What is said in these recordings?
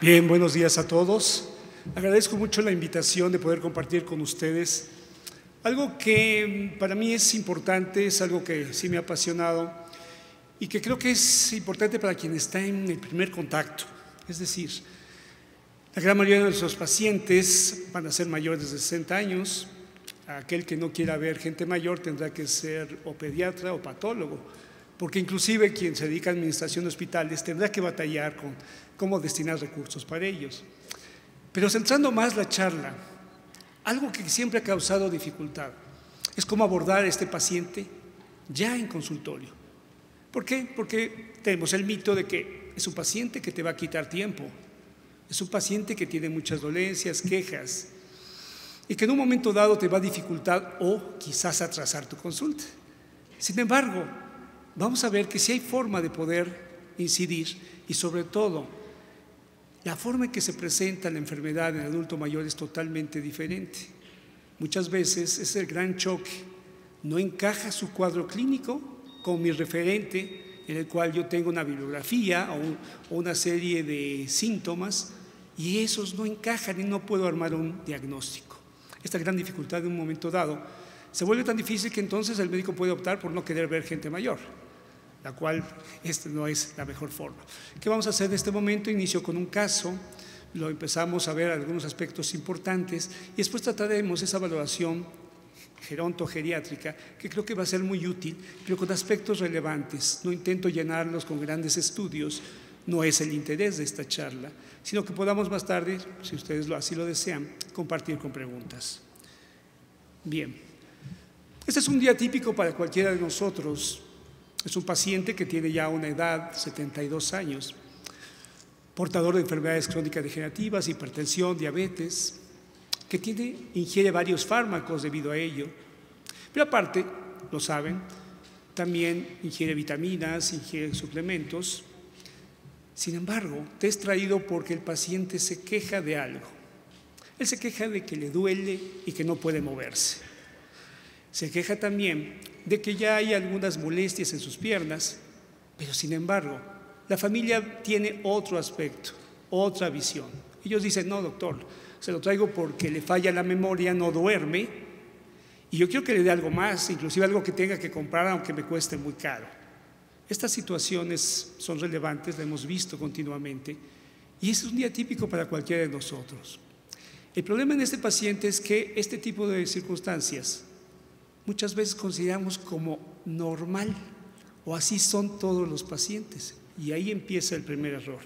Bien, buenos días a todos. Agradezco mucho la invitación de poder compartir con ustedes algo que para mí es importante, es algo que sí me ha apasionado y que creo que es importante para quien está en el primer contacto. Es decir, la gran mayoría de nuestros pacientes van a ser mayores de 60 años. Aquel que no quiera ver gente mayor tendrá que ser o pediatra o patólogo, porque inclusive quien se dedica a administración de hospitales tendrá que batallar con cómo destinar recursos para ellos. Pero centrando más la charla, algo que siempre ha causado dificultad es cómo abordar a este paciente ya en consultorio. ¿Por qué? Porque tenemos el mito de que es un paciente que te va a quitar tiempo, es un paciente que tiene muchas dolencias, quejas, y que en un momento dado te va a dificultar o quizás atrasar tu consulta. Sin embargo, vamos a ver que sí hay forma de poder incidir y sobre todo la forma en que se presenta la enfermedad en el adulto mayor es totalmente diferente. Muchas veces es el gran choque, no encaja su cuadro clínico con mi referente en el cual yo tengo una bibliografía o una serie de síntomas y esos no encajan y no puedo armar un diagnóstico. Esta gran dificultad en un momento dado se vuelve tan difícil que entonces el médico puede optar por no querer ver gente mayor, la cual no es la mejor forma. ¿Qué vamos a hacer en este momento? Inicio con un caso, lo empezamos a ver algunos aspectos importantes y después trataremos esa valoración gerontogeriátrica que creo que va a ser muy útil, pero con aspectos relevantes. No intento llenarlos con grandes estudios, no es el interés de esta charla, sino que podamos más tarde, si ustedes así lo desean, compartir con preguntas. Bien, este es un día típico para cualquiera de nosotros. Es un paciente que tiene ya una edad, 72 años, portador de enfermedades crónicas degenerativas, hipertensión, diabetes, que ingiere varios fármacos debido a ello. Pero aparte, lo saben, también ingiere vitaminas, ingiere suplementos. Sin embargo, te es traído porque el paciente se queja de algo. Él se queja de que le duele y que no puede moverse. Se queja también de que ya hay algunas molestias en sus piernas, pero sin embargo, la familia tiene otro aspecto, otra visión. Ellos dicen, no, doctor, se lo traigo porque le falla la memoria, no duerme, y yo quiero que le dé algo más, inclusive algo que tenga que comprar aunque me cueste muy caro. Estas situaciones son relevantes, la hemos visto continuamente, y es un día típico para cualquiera de nosotros. El problema en este paciente es que este tipo de circunstancias muchas veces consideramos como normal o así son todos los pacientes y ahí empieza el primer error.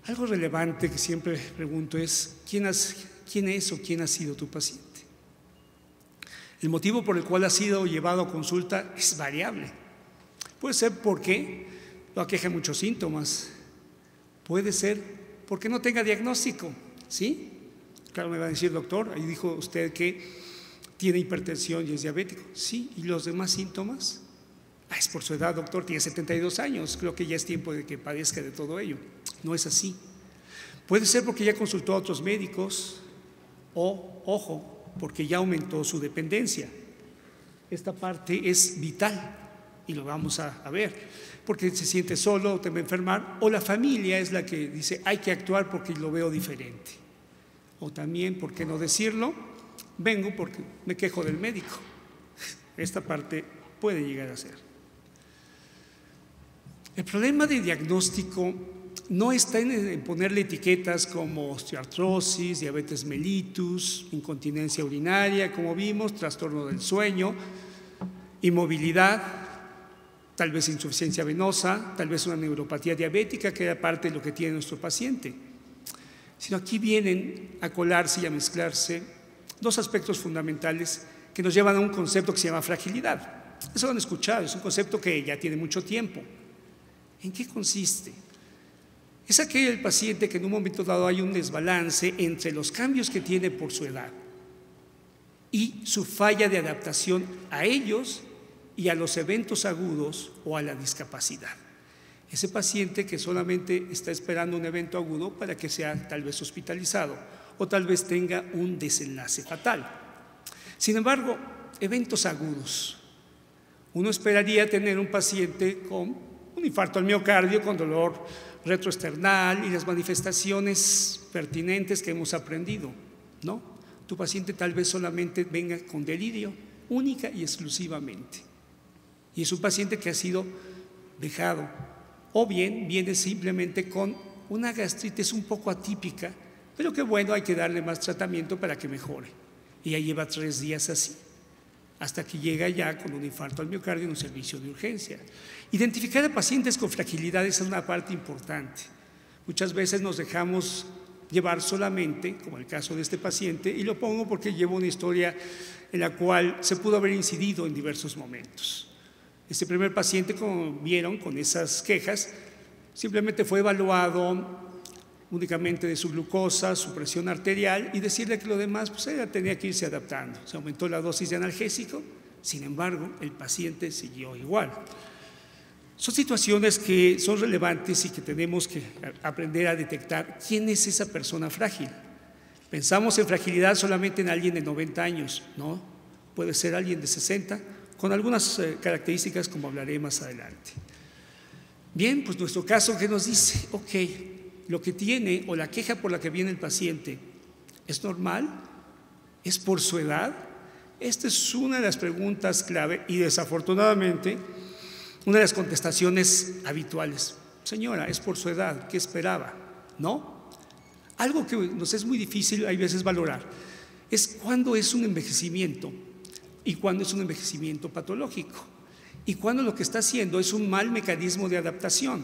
Algo relevante que siempre pregunto es ¿quién es o quién ha sido tu paciente? El motivo por el cual ha sido llevado a consulta es variable. Puede ser porque lo aquejan muchos síntomas, puede ser porque no tenga diagnóstico, ¿sí? Claro, me va a decir, doctor, ahí dijo usted que tiene hipertensión y es diabético. Sí, ¿y los demás síntomas? Es por su edad, doctor, tiene 72 años, creo que ya es tiempo de que padezca de todo ello. No es así. Puede ser porque ya consultó a otros médicos o, ojo, porque ya aumentó su dependencia. Esta parte es vital y lo vamos a ver, porque se siente solo o teme enfermar, o la familia es la que dice hay que actuar porque lo veo diferente. O también, ¿por qué no decirlo? Vengo porque me quejo del médico. Esta parte puede llegar a ser. El problema de diagnóstico no está en ponerle etiquetas como osteoartrosis, diabetes mellitus, incontinencia urinaria, como vimos, trastorno del sueño, inmovilidad, tal vez insuficiencia venosa, tal vez una neuropatía diabética, que era parte de lo que tiene nuestro paciente. Sino aquí vienen a colarse y a mezclarse dos aspectos fundamentales que nos llevan a un concepto que se llama fragilidad. Eso lo han escuchado, es un concepto que ya tiene mucho tiempo. ¿En qué consiste? Es aquel paciente que en un momento dado hay un desbalance entre los cambios que tiene por su edad y su falla de adaptación a ellos y a los eventos agudos o a la discapacidad. Ese paciente que solamente está esperando un evento agudo para que sea tal vez hospitalizado o tal vez tenga un desenlace fatal. Sin embargo, eventos agudos. Uno esperaría tener un paciente con Un infarto al miocardio con dolor retroesternal y las manifestaciones pertinentes que hemos aprendido, ¿no? Tu paciente tal vez solamente venga con delirio, única y exclusivamente. Y es un paciente que ha sido dejado, o bien viene simplemente con una gastritis un poco atípica, pero que bueno, hay que darle más tratamiento para que mejore. Y ya lleva 3 días así, hasta que llega ya con un infarto al miocardio en un servicio de urgencia. Identificar a pacientes con fragilidades es una parte importante. Muchas veces nos dejamos llevar solamente, como el caso de este paciente, y lo pongo porque llevo una historia en la cual se pudo haber incidido en diversos momentos. Este primer paciente, como vieron, con esas quejas, simplemente fue evaluado únicamente de su glucosa, su presión arterial y decirle que lo demás pues ella tenía que irse adaptando. Se aumentó la dosis de analgésico, sin embargo, el paciente siguió igual. Son situaciones que son relevantes y que tenemos que aprender a detectar quién es esa persona frágil. Pensamos en fragilidad solamente en alguien de 90 años, ¿no? Puede ser alguien de 60, con algunas características como hablaré más adelante. Bien, pues nuestro caso, ¿qué nos dice? Ok, lo que tiene o la queja por la que viene el paciente, ¿es normal? ¿Es por su edad? Esta es una de las preguntas clave y desafortunadamente una de las contestaciones habituales. Señora, es por su edad, ¿qué esperaba? ¿No? Algo que nos es muy difícil hay veces valorar es cuándo es un envejecimiento y cuándo es un envejecimiento patológico y cuándo lo que está haciendo es un mal mecanismo de adaptación.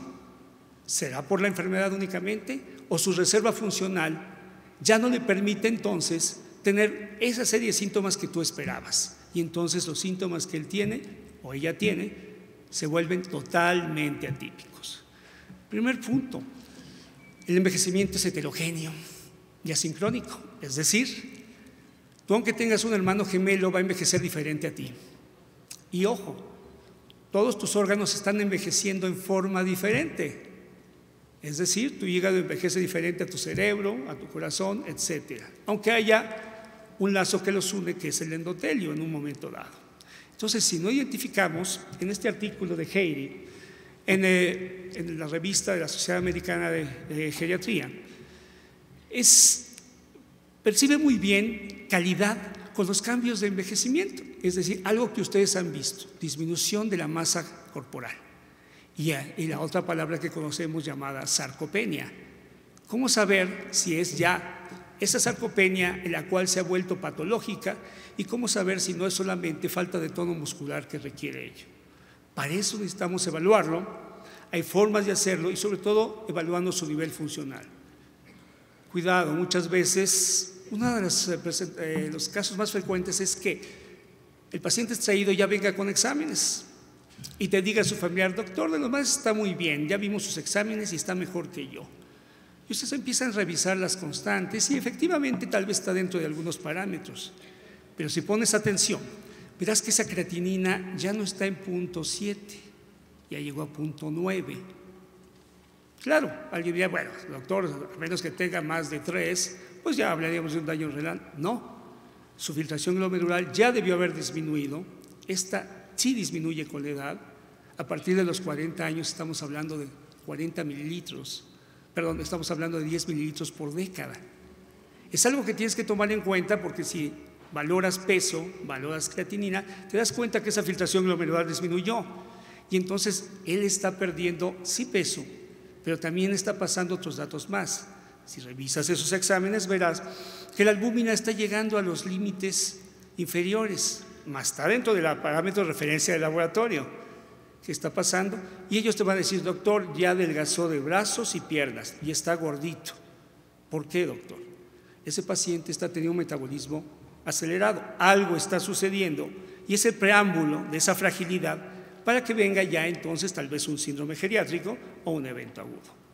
¿Será por la enfermedad únicamente o su reserva funcional ya no le permite entonces tener esa serie de síntomas que tú esperabas? Y entonces los síntomas que él tiene o ella tiene se vuelven totalmente atípicos. Primer punto, el envejecimiento es heterogéneo y asincrónico, es decir, tú aunque tengas un hermano gemelo va a envejecer diferente a ti. Y ojo, todos tus órganos están envejeciendo en forma diferente. Es decir, tu hígado envejece diferente a tu cerebro, a tu corazón, etc. Aunque haya un lazo que los une, que es el endotelio en un momento dado. Entonces, si no identificamos, en este artículo de Heidi, en la revista de la Sociedad Americana de Geriatría, percibe muy bien calidad con los cambios de envejecimiento, es decir, algo que ustedes han visto, disminución de la masa corporal. Y la otra palabra que conocemos llamada sarcopenia. ¿Cómo saber si es ya esa sarcopenia en la cual se ha vuelto patológica y cómo saber si no es solamente falta de tono muscular que requiere ello? Para eso necesitamos evaluarlo, hay formas de hacerlo y sobre todo evaluando su nivel funcional. Cuidado, muchas veces uno de los casos más frecuentes es que el paciente extraído ya venga con exámenes y te diga a su familiar, doctor, de lo más está muy bien, ya vimos sus exámenes y está mejor que yo. Y ustedes empiezan a revisar las constantes y efectivamente tal vez está dentro de algunos parámetros, pero si pones atención, verás que esa creatinina ya no está en punto 7, ya llegó a punto 9. Claro, alguien dirá, bueno, doctor, a menos que tenga más de 3, pues ya hablaríamos de un daño renal. No, su filtración glomerular ya debió haber disminuido. Esta sí disminuye con la edad. A partir de los 40 años estamos hablando de 40 mililitros, perdón, estamos hablando de 10 mililitros por década. Es algo que tienes que tomar en cuenta porque si valoras peso, valoras creatinina, te das cuenta que esa filtración glomerular disminuyó y entonces él está perdiendo sí peso, pero también está pasando otros datos más. Si revisas esos exámenes verás que la albúmina está llegando a los límites inferiores, más está dentro del parámetro de referencia del laboratorio. ¿Qué está pasando? Y ellos te van a decir, doctor, ya adelgazó de brazos y piernas y está gordito. ¿Por qué, doctor? Ese paciente está teniendo un metabolismo acelerado, algo está sucediendo y es el preámbulo de esa fragilidad para que venga ya entonces tal vez un síndrome geriátrico o un evento agudo.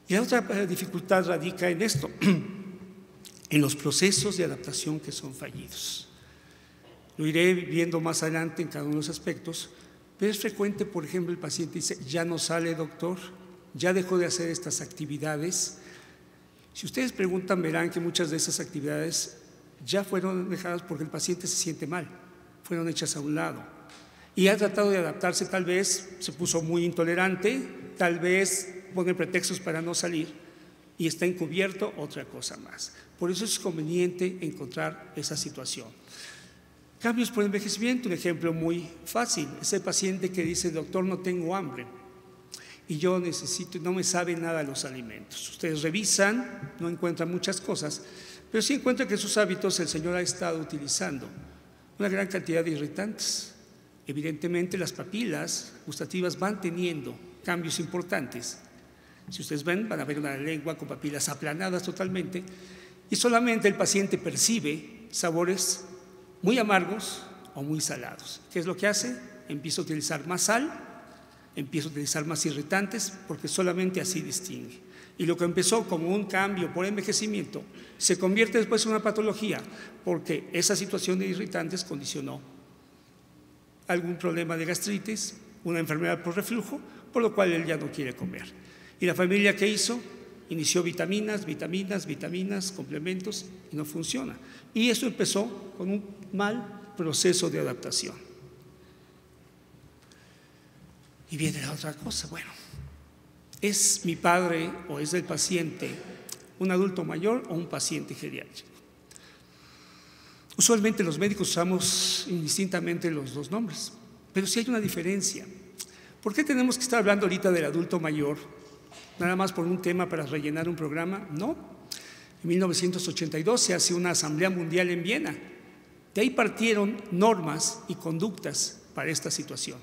Y la otra dificultad radica en esto, en los procesos de adaptación que son fallidos. Lo iré viendo más adelante en cada uno de los aspectos, pero es frecuente, por ejemplo, el paciente dice, ya no sale, doctor, ya dejó de hacer estas actividades. Si ustedes preguntan, verán que muchas de esas actividades ya fueron dejadas porque el paciente se siente mal, fueron hechas a un lado. y ha tratado de adaptarse, tal vez se puso muy intolerante, tal vez pone pretextos para no salir y está encubierto otra cosa más. Por eso es conveniente encontrar esa situación. Cambios por envejecimiento, un ejemplo muy fácil, es el paciente que dice: doctor, no tengo hambre y yo necesito, no me saben nada los alimentos. Ustedes revisan, no encuentran muchas cosas, pero sí encuentran que en sus hábitos el señor ha estado utilizando una gran cantidad de irritantes. Evidentemente las papilas gustativas van teniendo cambios importantes. Si ustedes ven, van a ver una lengua con papilas aplanadas totalmente, y solamente el paciente percibe sabores muy amargos o muy salados. ¿Qué es lo que hace? Empieza a utilizar más sal, empieza a utilizar más irritantes, porque solamente así distingue. Y lo que empezó como un cambio por envejecimiento se convierte después en una patología, porque esa situación de irritantes condicionó algún problema de gastritis, una enfermedad por reflujo, por lo cual él ya no quiere comer. ¿Y la familia qué hizo? Inició vitaminas, complementos, y no funciona. Y eso empezó con un mal proceso de adaptación. Y viene la otra cosa, bueno, ¿es mi padre o es el paciente un adulto mayor o un paciente geriátrico? Usualmente los médicos usamos indistintamente los dos nombres, pero sí hay una diferencia. ¿Por qué tenemos que estar hablando ahorita del adulto mayor? ¿Nada más por un tema para rellenar un programa? No. En 1982 se hace una asamblea mundial en Viena. De ahí partieron normas y conductas para esta situación.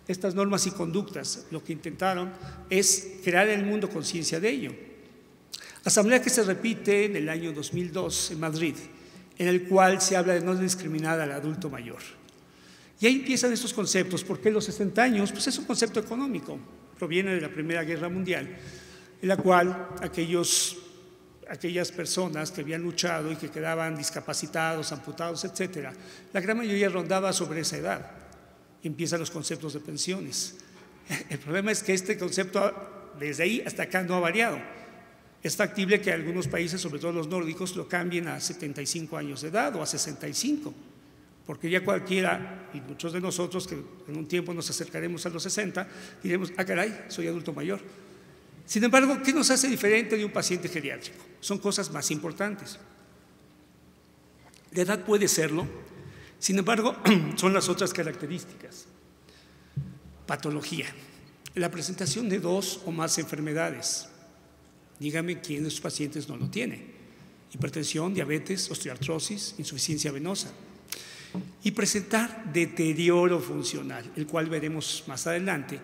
Estas normas y conductas lo que intentaron es crear en el mundo conciencia de ello. Asamblea que se repite en el año 2002 en Madrid, en el cual se habla de no discriminar al adulto mayor. Y ahí empiezan estos conceptos, porque los 60 años pues es un concepto económico, proviene de la Primera Guerra Mundial, en la cual aquellas personas que habían luchado y que quedaban discapacitados, amputados, etcétera, la gran mayoría rondaba sobre esa edad. Empiezan los conceptos de pensiones. El problema es que este concepto desde ahí hasta acá no ha variado. Es factible que algunos países, sobre todo los nórdicos, lo cambien a 75 años de edad o a 65, porque ya cualquiera, y muchos de nosotros que en un tiempo nos acercaremos a los 60, diremos: ah, caray, soy adulto mayor. Sin embargo, ¿qué nos hace diferente de un paciente geriátrico? Son cosas más importantes. La edad puede serlo, sin embargo, son las otras características. Patología, la presentación de 2 o más enfermedades. Dígame quién de sus pacientes no lo tiene. Hipertensión, diabetes, osteoartrosis, insuficiencia venosa. Y presentar deterioro funcional, el cual veremos más adelante,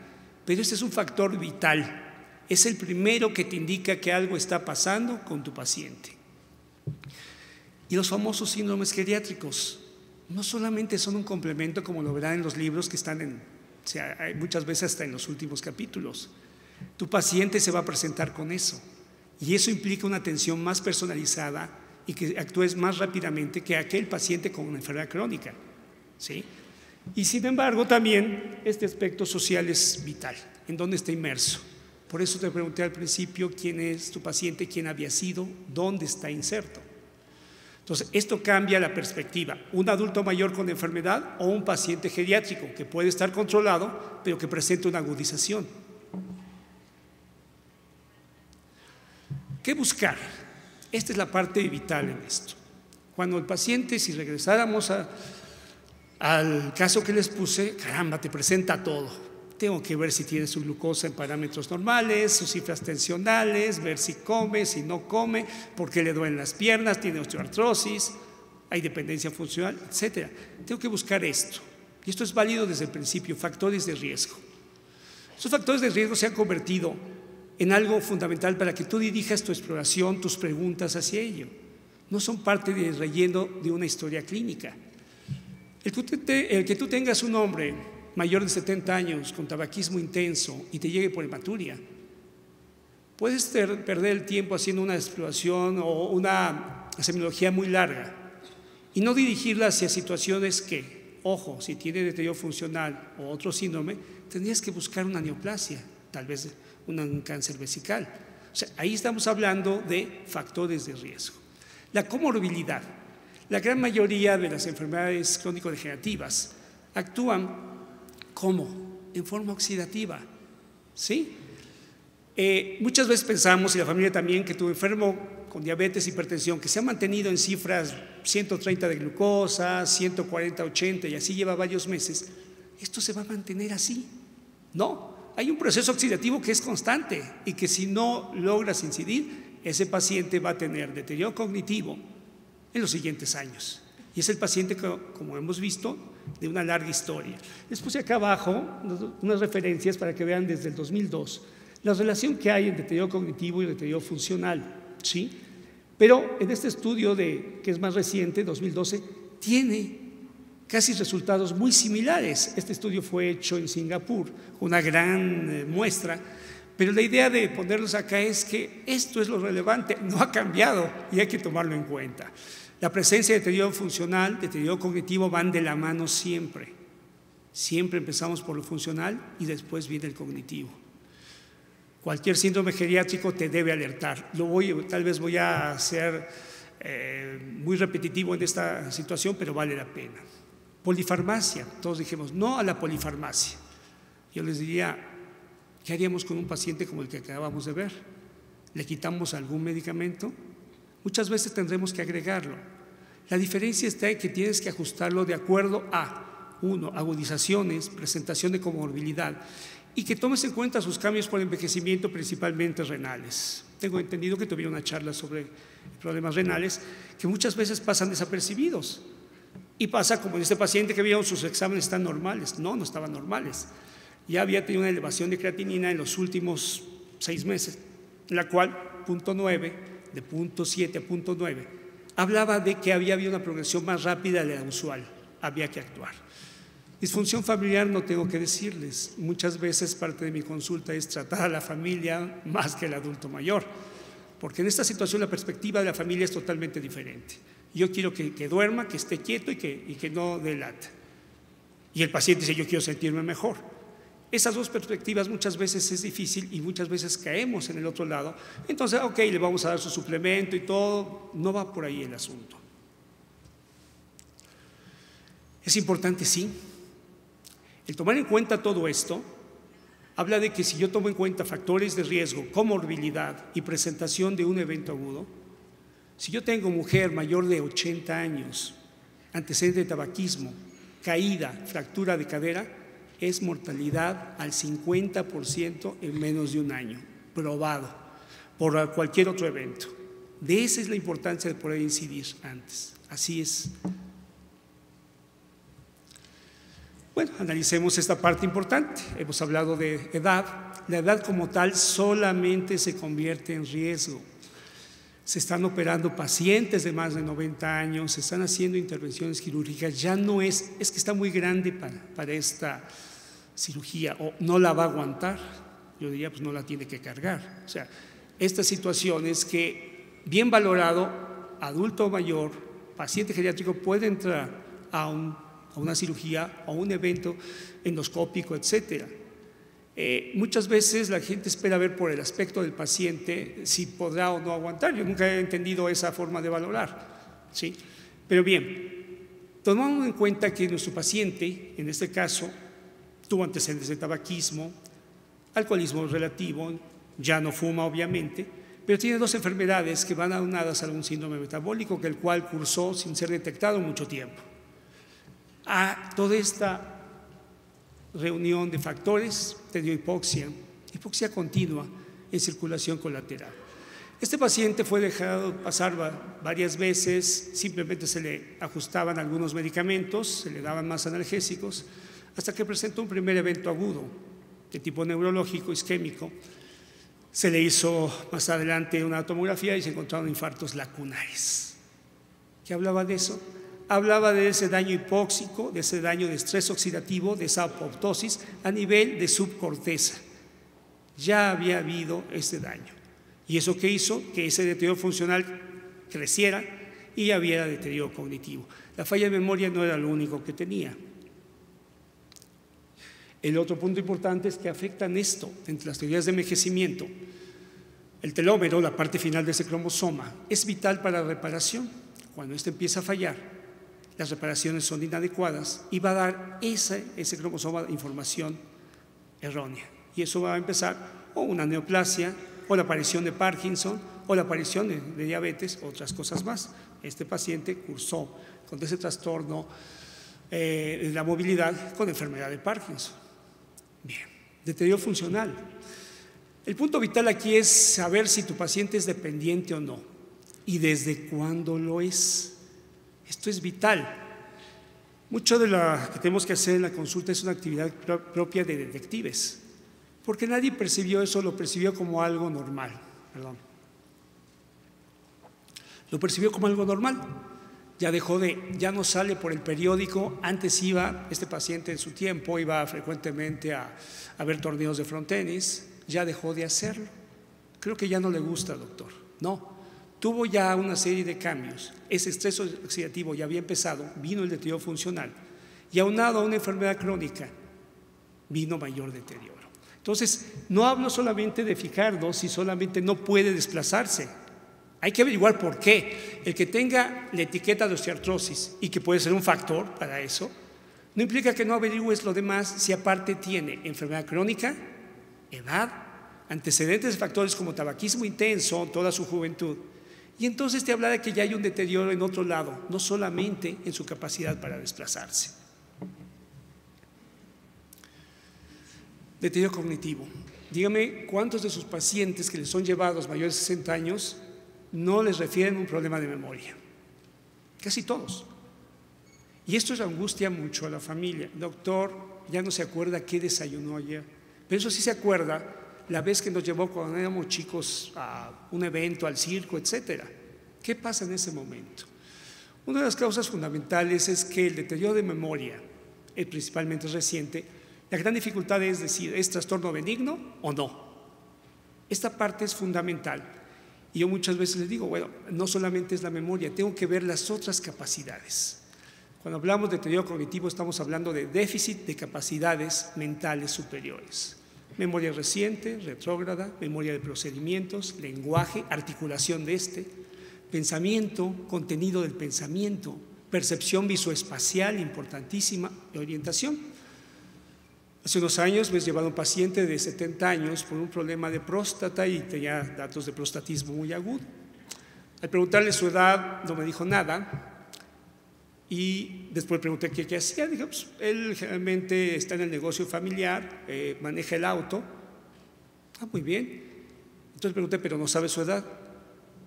pero este es un factor vital. Es el primero que te indica que algo está pasando con tu paciente. Y los famosos síndromes geriátricos no solamente son un complemento, como lo verán en los libros que están muchas veces hasta en los últimos capítulos. Tu paciente se va a presentar con eso, y eso implica una atención más personalizada y que actúes más rápidamente que aquel paciente con una enfermedad crónica, ¿sí? Y sin embargo también este aspecto social es vital, en dónde está inmerso. Por eso te pregunté al principio quién es tu paciente, quién había sido, dónde está inserto. Entonces esto cambia la perspectiva: un adulto mayor con enfermedad o un paciente geriátrico que puede estar controlado pero que presenta una agudización. ¿Qué buscar? Esta es la parte vital en esto. Cuando el paciente, si regresáramos al caso que les puse, caramba, te presenta todo. Tengo que ver si tiene su glucosa en parámetros normales, sus cifras tensionales, ver si come, si no come, por qué le duelen las piernas, tiene osteoartrosis, hay dependencia funcional, etcétera. Tengo que buscar esto. Y esto es válido desde el principio: factores de riesgo. Esos factores de riesgo se han convertido en algo fundamental para que tú dirijas tu exploración, tus preguntas hacia ello. No son parte del relleno de una historia clínica. El que tú tengas un hombre mayor de 70 años con tabaquismo intenso y te llegue por hematuria, puedes perder el tiempo haciendo una exploración o una semiología muy larga y no dirigirla hacia situaciones que, ojo, si tiene deterioro funcional o otro síndrome, tendrías que buscar una neoplasia, tal vez un cáncer vesical. O sea, ahí estamos hablando de factores de riesgo. La comorbilidad. La gran mayoría de las enfermedades crónico-degenerativas actúan ¿Cómo? En forma oxidativa, ¿sí? Muchas veces pensamos, y la familia también, que tu enfermo con diabetes, hipertensión, que se ha mantenido en cifras 130 de glucosa, 140, 80 y así lleva varios meses, esto se va a mantener así. No, hay un proceso oxidativo que es constante y que si no logras incidir, ese paciente va a tener deterioro cognitivo en los siguientes años. Y es el paciente que, como hemos visto, de una larga historia. Les puse acá abajo unas referencias para que vean desde el 2002 la relación que hay entre deterioro cognitivo y deterioro funcional, ¿sí? Pero en este estudio, que es más reciente, 2012, tiene casi resultados muy similares. Este estudio fue hecho en Singapur, una gran muestra, pero la idea de ponerlos acá es que esto es lo relevante, no ha cambiado y hay que tomarlo en cuenta. La presencia de deterioro funcional, deterioro cognitivo van de la mano siempre. Siempre empezamos por lo funcional y después viene el cognitivo. Cualquier síndrome geriátrico te debe alertar. Tal vez voy a ser muy repetitivo en esta situación, pero vale la pena. Polifarmacia, todos dijimos no a la polifarmacia. Yo les diría, ¿qué haríamos con un paciente como el que acabamos de ver? ¿Le quitamos algún medicamento? Muchas veces tendremos que agregarlo. La diferencia está en que tienes que ajustarlo de acuerdo a, uno, agudizaciones, presentación de comorbilidad, y que tomes en cuenta sus cambios por envejecimiento, principalmente renales. Tengo entendido que tuvieron una charla sobre problemas renales que muchas veces pasan desapercibidos. Y pasa como en este paciente que vieron sus exámenes están normales. No estaban normales. Ya había tenido una elevación de creatinina en los últimos 6 meses, en la cual, 0.9, de 0.7 a 0.9, hablaba de que había habido una progresión más rápida de la usual. Había que actuar. Disfunción familiar, no tengo que decirles, muchas veces parte de mi consulta es tratar a la familia más que el adulto mayor, porque en esta situación la perspectiva de la familia es totalmente diferente. Yo quiero que duerma, que esté quieto y que no dé lata. Y el paciente dice, yo quiero sentirme mejor. Esas dos perspectivas muchas veces es difícil y muchas veces caemos en el otro lado. Entonces, ok, le vamos a dar su suplemento y todo, no va por ahí el asunto. Es importante, sí. El tomar en cuenta todo esto habla de que si yo tomo en cuenta factores de riesgo, comorbilidad y presentación de un evento agudo, si yo tengo mujer mayor de 80 años, antecedente de tabaquismo, caída, fractura de cadera, es mortalidad al 50% en menos de un año, probado por cualquier otro evento. De esa es la importancia de poder incidir antes. Así es. Bueno, analicemos esta parte importante. Hemos hablado de edad. La edad como tal solamente se convierte en riesgo. Se están operando pacientes de más de 90 años, se están haciendo intervenciones quirúrgicas. Ya no es que está muy grande para esta cirugía o no la va a aguantar. Yo diría, pues no la tiene que cargar. O sea, estas situaciones que, bien valorado, adulto mayor, paciente geriátrico puede entrar a una cirugía o un evento endoscópico, etcétera. Muchas veces la gente espera ver por el aspecto del paciente si podrá o no aguantar. Yo nunca he entendido esa forma de valorar, ¿sí? Pero bien, tomamos en cuenta que nuestro paciente, en este caso, tuvo antecedentes de tabaquismo, alcoholismo relativo, ya no fuma obviamente, pero tiene 2 enfermedades que van aunadas a algún síndrome metabólico, que el cual cursó sin ser detectado mucho tiempo. A toda esta reunión de factores te dio hipoxia continua en circulación colateral. Este paciente fue dejado pasar varias veces, simplemente se le ajustaban algunos medicamentos, se le daban más analgésicos, hasta que presentó un primer evento agudo de tipo neurológico isquémico. Se le hizo más adelante una tomografía y se encontraron infartos lacunares. ¿Qué hablaba de eso? Hablaba de ese daño hipóxico, de ese daño de estrés oxidativo, de esa apoptosis a nivel de subcorteza. Ya había habido este daño. ¿Y eso qué hizo? Que ese deterioro funcional creciera y había deterioro cognitivo. La falla de memoria no era lo único que tenía. El otro punto importante es que afectan esto, entre las teorías de envejecimiento. El telómero, la parte final de ese cromosoma, es vital para la reparación. Cuando este empieza a fallar, las reparaciones son inadecuadas y va a dar ese cromosoma de información errónea. Y eso va a empezar o una neoplasia, o la aparición de Parkinson, o la aparición de diabetes, otras cosas más. Este paciente cursó con ese trastorno de la movilidad con enfermedad de Parkinson. Bien, deterioro funcional. El punto vital aquí es saber si tu paciente es dependiente o no y desde cuándo lo es. Esto es vital. Mucho de lo que tenemos que hacer en la consulta es una actividad propia de detectives, porque nadie percibió eso, lo percibió como algo normal. Lo percibió como algo normal. Ya no sale por el periódico. Antes iba, este paciente en su tiempo iba frecuentemente a ver torneos de frontenis, ya dejó de hacerlo. Creo que ya no le gusta, doctor. No, tuvo ya una serie de cambios. Ese estrés oxidativo ya había empezado, vino el deterioro funcional y aunado a una enfermedad crónica, vino mayor deterioro. Entonces, no hablo solamente de fijarnos si solamente no puede desplazarse. Hay que averiguar por qué. El que tenga la etiqueta de osteoartrosis y que puede ser un factor para eso, no implica que no averigües lo demás si aparte tiene enfermedad crónica, edad, antecedentes de factores como tabaquismo intenso toda su juventud. Y entonces te habla de que ya hay un deterioro en otro lado, no solamente en su capacidad para desplazarse. Deterioro cognitivo. Dígame cuántos de sus pacientes que les son llevados mayores de 60 años no les refieren un problema de memoria. Casi todos. Y esto angustia mucho a la familia. Doctor, ya no se acuerda qué desayunó ayer, pero eso sí se acuerda la vez que nos llevó cuando éramos chicos a un evento, al circo, etcétera. ¿Qué pasa en ese momento? Una de las causas fundamentales es que el deterioro de memoria, principalmente reciente, la gran dificultad es decir, ¿es trastorno benigno o no? Esta parte es fundamental. Y yo muchas veces les digo, bueno, no solamente es la memoria, tengo que ver las otras capacidades. Cuando hablamos de deterioro cognitivo estamos hablando de déficit de capacidades mentales superiores. Memoria reciente, retrógrada, memoria de procedimientos, lenguaje, articulación de pensamiento, contenido del pensamiento, percepción visoespacial importantísima y orientación. Hace unos años me he llevado a un paciente de 70 años por un problema de próstata y tenía datos de prostatismo muy agudo. Al preguntarle su edad no me dijo nada y después pregunté qué hacía. Dije, pues, él generalmente está en el negocio familiar, maneja el auto. Ah, muy bien. Entonces pregunté, ¿pero no sabe su edad?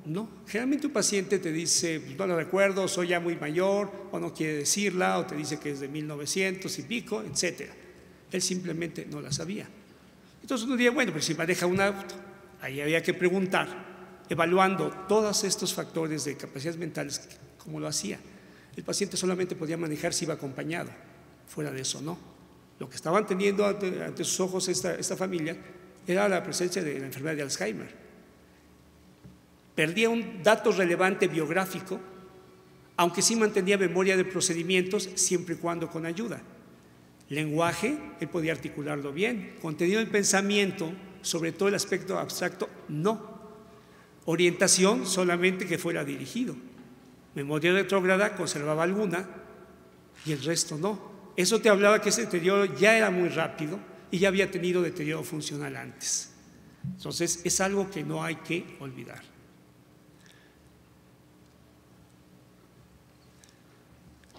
No, generalmente un paciente te dice, no la recuerdo, soy ya muy mayor, o no quiere decirla, o te dice que es de 1900 y pico, etcétera. Él simplemente no la sabía. Entonces uno diría, bueno, pero si maneja un auto, ahí había que preguntar, evaluando todos estos factores de capacidades mentales, ¿cómo lo hacía? El paciente solamente podía manejar si iba acompañado, fuera de eso no. Lo que estaban teniendo ante sus ojos esta familia era la presencia de la enfermedad de Alzheimer. Perdía un dato relevante biográfico, aunque sí mantenía memoria de procedimientos siempre y cuando con ayuda. Lenguaje, él podía articularlo bien. Contenido del pensamiento, sobre todo el aspecto abstracto, no. Orientación, solamente que fuera dirigido. Memoria retrógrada, conservaba alguna y el resto no. Eso te hablaba que ese deterioro ya era muy rápido y ya había tenido deterioro funcional antes. Entonces, es algo que no hay que olvidar.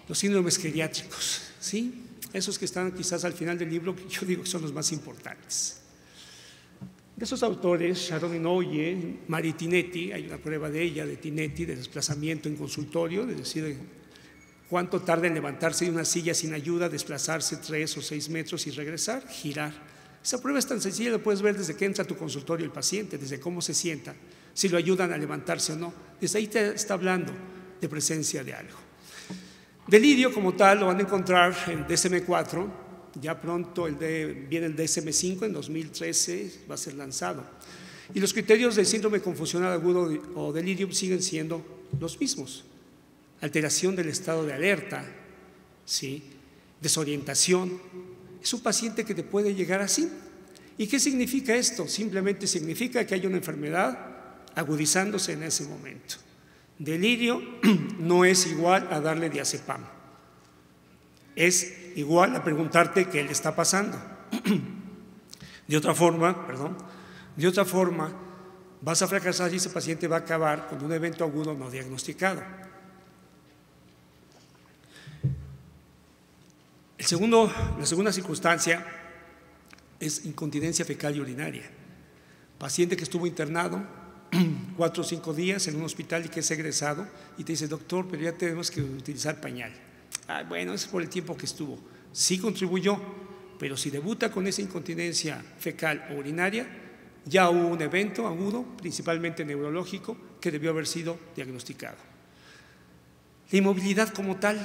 Los síndromes geriátricos, ¿sí? Esos que están quizás al final del libro, que yo digo que son los más importantes. De esos autores, Sharon Inoue, Mari Tinetti, hay una prueba de ella, de Tinetti, de desplazamiento en consultorio, es decir, cuánto tarda en levantarse de una silla sin ayuda, desplazarse 3 o 6 metros y regresar, girar. Esa prueba es tan sencilla, la puedes ver desde que entra a tu consultorio el paciente, desde cómo se sienta, si lo ayudan a levantarse o no. Desde ahí te está hablando de presencia de algo. Delirio como tal lo van a encontrar en DSM-4, ya pronto viene el DSM-5, en 2013 va a ser lanzado. Y los criterios del síndrome confusional agudo o delirium siguen siendo los mismos. Alteración del estado de alerta, ¿sí? Desorientación. Es un paciente que te puede llegar así. ¿Y qué significa esto? Simplemente significa que hay una enfermedad agudizándose en ese momento. Delirio no es igual a darle diazepam. es igual a preguntarte qué le está pasando. De otra forma, vas a fracasar y ese paciente va a acabar con un evento agudo no diagnosticado. La segunda circunstancia es incontinencia fecal y urinaria. Paciente que estuvo internado 4 o 5 días en un hospital y que es egresado y te dice, doctor, pero ya tenemos que utilizar pañal. Bueno, eso es por el tiempo que estuvo. Sí contribuyó, pero si debuta con esa incontinencia fecal o urinaria, ya hubo un evento agudo, principalmente neurológico, que debió haber sido diagnosticado. La inmovilidad como tal,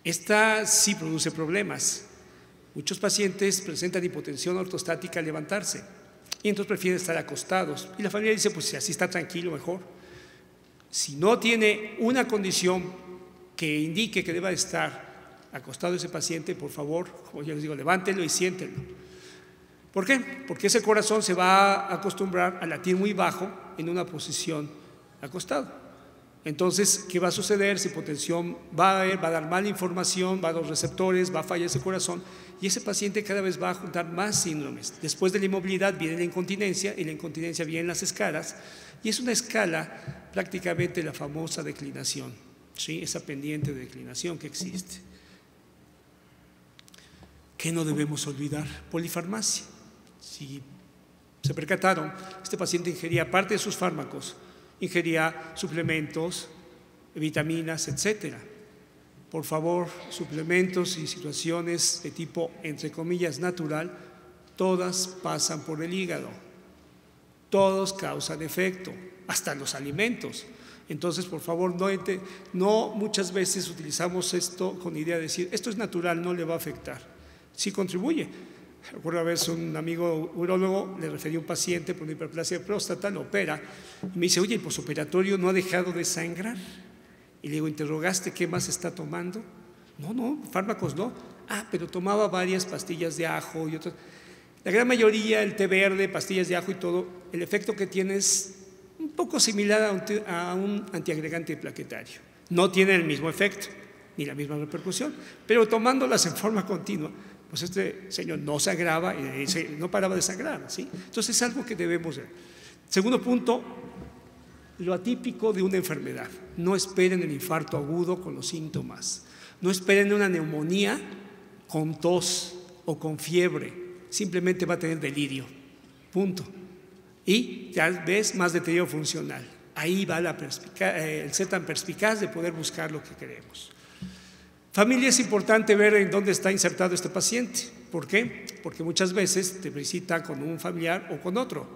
esta sí produce problemas. Muchos pacientes presentan hipotensión ortostática al levantarse y entonces prefieren estar acostados. Y la familia dice, pues si así está tranquilo, mejor. Si no tiene una condición que indique que deba estar acostado ese paciente, por favor, como yo les digo, levántelo y siéntenlo. ¿Por qué? Porque ese corazón se va a acostumbrar a latir muy bajo en una posición acostado. Entonces, ¿qué va a suceder? Esa hipotensión va a dar mala información, va a los receptores, va a fallar ese corazón y ese paciente cada vez va a juntar más síndromes. Después de la inmovilidad viene la incontinencia y la incontinencia vienen las escalas y es una escala prácticamente la famosa declinación, ¿sí? Esa pendiente de declinación que existe. ¿Qué no debemos olvidar? Polifarmacia. Si se percataron, este paciente ingería parte de sus fármacos, ingería suplementos, vitaminas, etcétera. Por favor, suplementos y situaciones de tipo, entre comillas, natural, todas pasan por el hígado. Todos causan efecto, hasta los alimentos. Entonces, por favor, no muchas veces utilizamos esto con idea de decir, esto es natural, no le va a afectar. Sí contribuye. Recuerdo a veces un amigo urólogo le refería a un paciente por una hiperplasia de próstata, lo opera y me dice, oye, el posoperatorio no ha dejado de sangrar. Y le digo, ¿interrogaste qué más está tomando? No, fármacos no. Pero tomaba varias pastillas de ajo y otras. La gran mayoría, el té verde, pastillas de ajo y todo, el efecto que tiene es un poco similar a un antiagregante plaquetario. No tiene el mismo efecto ni la misma repercusión, pero tomándolas en forma continua, pues este señor no se agrava y no paraba de sangrar, ¿sí? Entonces es algo que debemos ver. Segundo punto, lo atípico de una enfermedad. No esperen el infarto agudo con los síntomas. No esperen una neumonía con tos o con fiebre. Simplemente va a tener delirio. Punto. Y ya ves más deterioro funcional. Ahí va el ser tan perspicaz de poder buscar lo que queremos. Familia, es importante ver en dónde está insertado este paciente. ¿Por qué? Porque muchas veces te visita con un familiar o con otro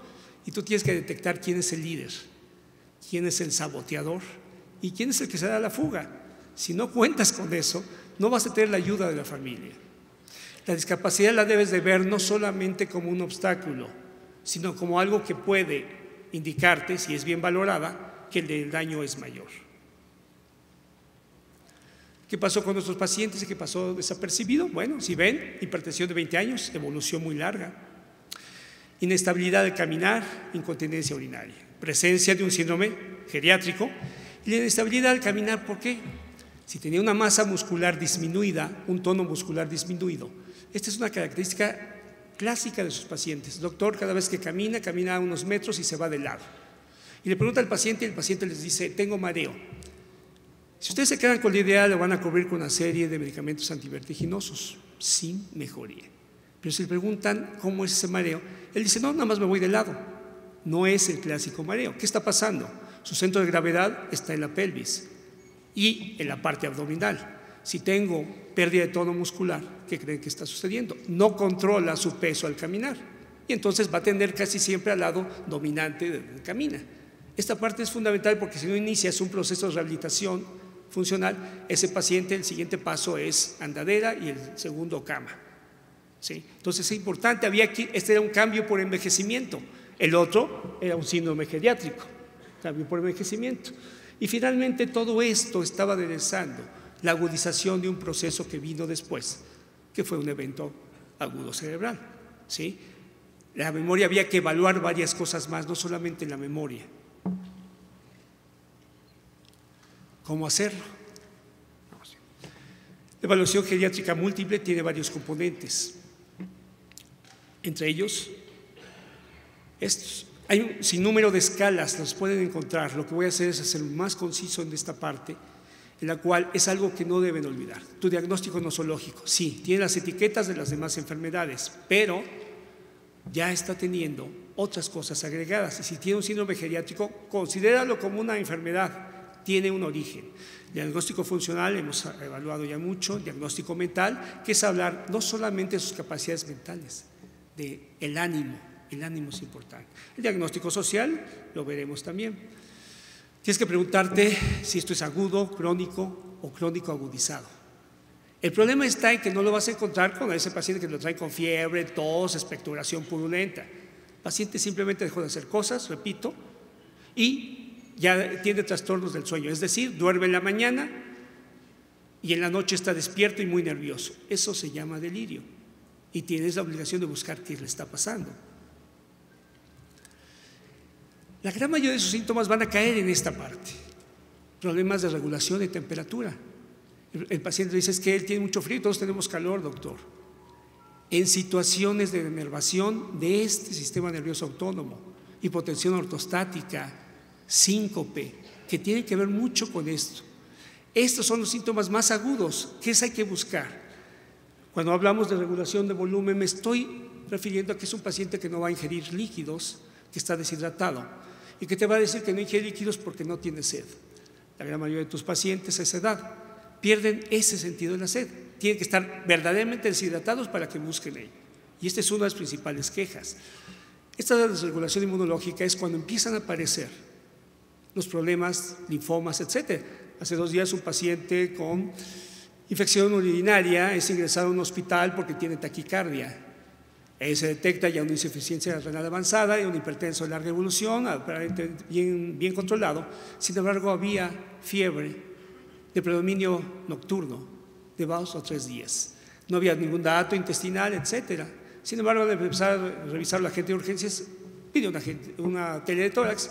y tú tienes que detectar quién es el líder, quién es el saboteador y quién es el que se da la fuga. Si no cuentas con eso, no vas a tener la ayuda de la familia. La discapacidad la debes de ver no solamente como un obstáculo, sino como algo que puede indicarte, si es bien valorada, que el daño es mayor. ¿Qué pasó con nuestros pacientes y qué pasó desapercibido? Bueno, si ven, hipertensión de 20 años, evolución muy larga, inestabilidad de caminar, incontinencia urinaria, presencia de un síndrome geriátrico y la inestabilidad del caminar. ¿Por qué? Si tenía una masa muscular disminuida, un tono muscular disminuido, esta es una característica clásica de sus pacientes. Doctor, cada vez que camina a unos metros y se va de lado. Y le pregunta al paciente y el paciente les dice, tengo mareo. Si ustedes se quedan con la idea, lo van a cubrir con una serie de medicamentos antivertiginosos sin mejoría. Pero si le preguntan cómo es ese mareo, él dice, no, nada más me voy de lado. No es el clásico mareo. ¿Qué está pasando? Su centro de gravedad está en la pelvis y en la parte abdominal. Si tengo pérdida de tono muscular, ¿qué creen que está sucediendo? No controla su peso al caminar y entonces va a tender casi siempre al lado dominante de camina. Esta parte es fundamental porque si no inicias un proceso de rehabilitación funcional, ese paciente, el siguiente paso es andadera y el segundo cama. ¿Sí? Entonces es importante, este era un cambio por envejecimiento, el otro era un síndrome geriátrico, cambio por envejecimiento. Y finalmente todo esto estaba aderezando la agudización de un proceso que vino después, que fue un evento agudo cerebral. ¿Sí? La memoria, había que evaluar varias cosas más, no solamente la memoria. ¿Cómo hacerlo? La evaluación geriátrica múltiple tiene varios componentes, entre ellos estos. Hay un sinnúmero de escalas, los pueden encontrar. Lo que voy a hacer es hacer más conciso en esta parte, en la cual es algo que no deben olvidar. Tu diagnóstico nosológico, sí, tiene las etiquetas de las demás enfermedades, pero ya está teniendo otras cosas agregadas. Y si tiene un síndrome geriátrico, considéralo como una enfermedad, tiene un origen. Diagnóstico funcional, hemos evaluado ya mucho. Diagnóstico mental, que es hablar no solamente de sus capacidades mentales, del ánimo. El ánimo es importante. El diagnóstico social lo veremos también. Tienes que preguntarte si esto es agudo, crónico o crónico agudizado. El problema está en que no lo vas a encontrar con ese paciente que lo trae con fiebre, tos, expectoración purulenta. El paciente simplemente dejó de hacer cosas, repito, y ya tiene trastornos del sueño, es decir, duerme en la mañana y en la noche está despierto y muy nervioso. Eso se llama delirio y tienes la obligación de buscar qué le está pasando. La gran mayoría de sus síntomas van a caer en esta parte. Problemas de regulación de temperatura. El paciente dice, es que él tiene mucho frío, todos tenemos calor, doctor. En situaciones de denervación de este sistema nervioso autónomo, hipotensión ortostática, síncope, que tienen que ver mucho con esto. Estos son los síntomas más agudos, que hay que buscar. Cuando hablamos de regulación de volumen, me estoy refiriendo a que es un paciente que no va a ingerir líquidos, que está deshidratado y que te va a decir que no ingiere líquidos porque no tiene sed. La gran mayoría de tus pacientes a esa edad pierden ese sentido de la sed. Tienen que estar verdaderamente deshidratados para que busquen ello. Y esta es una de las principales quejas. Esta desregulación inmunológica es cuando empiezan a aparecer los problemas, linfomas, etc. Hace 2 días un paciente con infección urinaria es ingresado a un hospital porque tiene taquicardia. Se detecta ya una insuficiencia renal avanzada y un hipertenso de larga evolución, aparentemente bien controlado. Sin embargo, había fiebre de predominio nocturno de 2 o 3 días. No había ningún dato intestinal, etc. Sin embargo, al empezar a revisar la gente de urgencias, pide una tele de tórax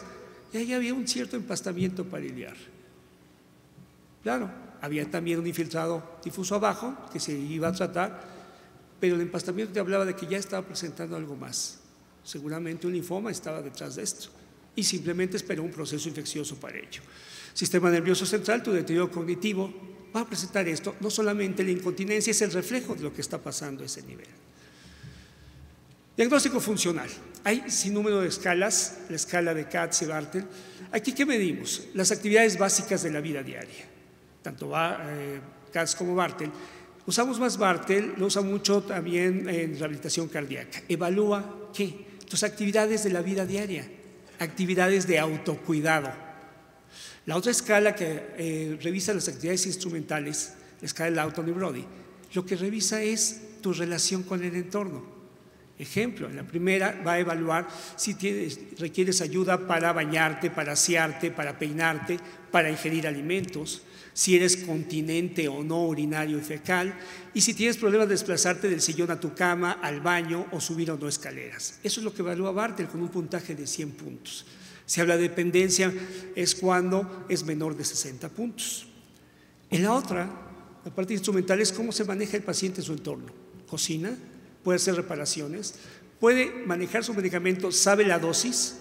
y ahí había un cierto empastamiento pariliar. Claro, había también un infiltrado difuso abajo que se iba a tratar, pero el empastamiento te hablaba de que ya estaba presentando algo más. Seguramente un linfoma estaba detrás de esto y simplemente esperó un proceso infeccioso para ello. Sistema nervioso central, tu deterioro cognitivo va a presentar esto. No solamente la incontinencia es el reflejo de lo que está pasando a ese nivel. Diagnóstico funcional. Hay sinnúmero de escalas, la escala de Katz y Bartel. Aquí, ¿qué medimos? Las actividades básicas de la vida diaria. Tanto Katz como Bartel. Usamos más Bartel, lo usa mucho también en rehabilitación cardíaca. Evalúa ¿qué? Tus actividades de la vida diaria, actividades de autocuidado. La otra escala que revisa las actividades instrumentales, la escala de Lawton-Brody, lo que revisa es tu relación con el entorno. Ejemplo, en la primera va a evaluar si requieres ayuda para bañarte, para asearte, para peinarte, para ingerir alimentos, si eres continente o no urinario y fecal, y si tienes problemas de desplazarte del sillón a tu cama, al baño o subir o no escaleras. Eso es lo que evalúa Bartel con un puntaje de 100 puntos. Si habla de dependencia es cuando es menor de 60 puntos. En la otra, la parte instrumental es cómo se maneja el paciente en su entorno. Cocina, puede hacer reparaciones, puede manejar su medicamento, sabe la dosis,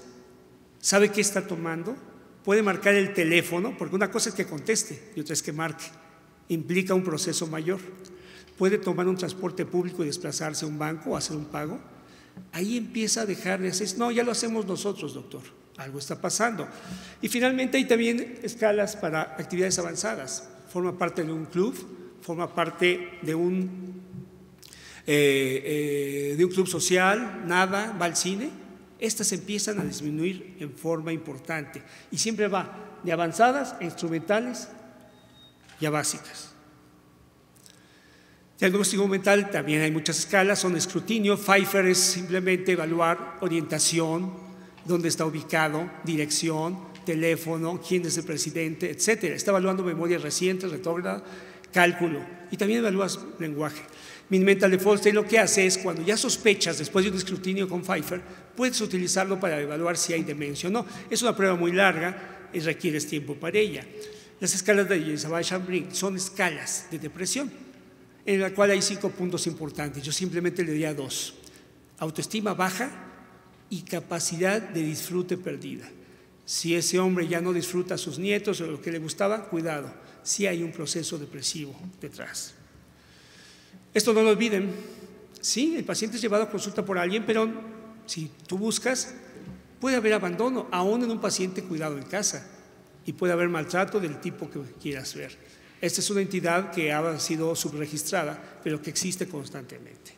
sabe qué está tomando, puede marcar el teléfono, porque una cosa es que conteste y otra es que marque. Implica un proceso mayor. Puede tomar un transporte público y desplazarse a un banco o hacer un pago. Ahí empieza a dejar de hacer, no, ya lo hacemos nosotros, doctor, algo está pasando. Y finalmente hay también escalas para actividades avanzadas. Forma parte de un club, forma parte de un club social, nada, va al cine. Estas empiezan a disminuir en forma importante y siempre va de avanzadas a instrumentales y a básicas. Diagnóstico mental, también hay muchas escalas, son escrutinio. Pfeiffer es simplemente evaluar orientación, dónde está ubicado, dirección, teléfono, quién es el presidente, etc. Está evaluando memoria reciente, retrógrada, cálculo y también evalúas lenguaje. Min-Mental de Folstein lo que hace es, cuando ya sospechas después de un escrutinio con Pfeiffer, puedes utilizarlo para evaluar si hay demencia o no. Es una prueba muy larga y requieres tiempo para ella. Las escalas de Savage-Brink son escalas de depresión. en la cual hay 5 puntos importantes. Yo simplemente le diría 2. Autoestima baja y capacidad de disfrute perdida. Si ese hombre ya no disfruta a sus nietos o lo que le gustaba, cuidado, sí hay un proceso depresivo detrás. Esto no lo olviden. Sí, el paciente es llevado a consulta por alguien, pero si tú buscas, puede haber abandono, aún en un paciente cuidado en casa, y puede haber maltrato del tipo que quieras ver. Esta es una entidad que ha sido subregistrada, pero que existe constantemente.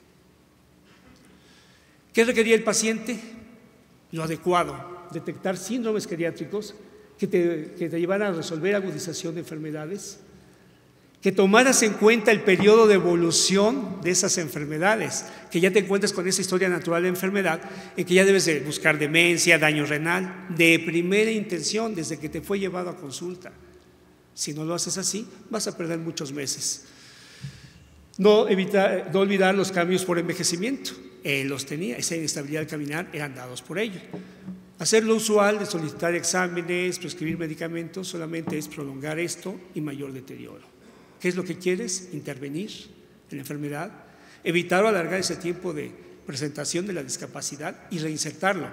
¿Qué requería el paciente? Lo adecuado, detectar síndromes geriátricos que te llevaran a resolver agudización de enfermedades, que tomaras en cuenta el periodo de evolución de esas enfermedades, que ya te encuentres con esa historia natural de enfermedad, en que ya debes de buscar demencia, daño renal, de primera intención, desde que te fue llevado a consulta. Si no lo haces así, vas a perder muchos meses. No olvidar los cambios por envejecimiento. Él los tenía, esa inestabilidad al caminar eran dados por ello. Hacer lo usual de solicitar exámenes, prescribir medicamentos, solamente es prolongar esto y mayor deterioro. ¿Qué es lo que quieres? Intervenir en la enfermedad, evitar o alargar ese tiempo de presentación de la discapacidad y reinsertarlo.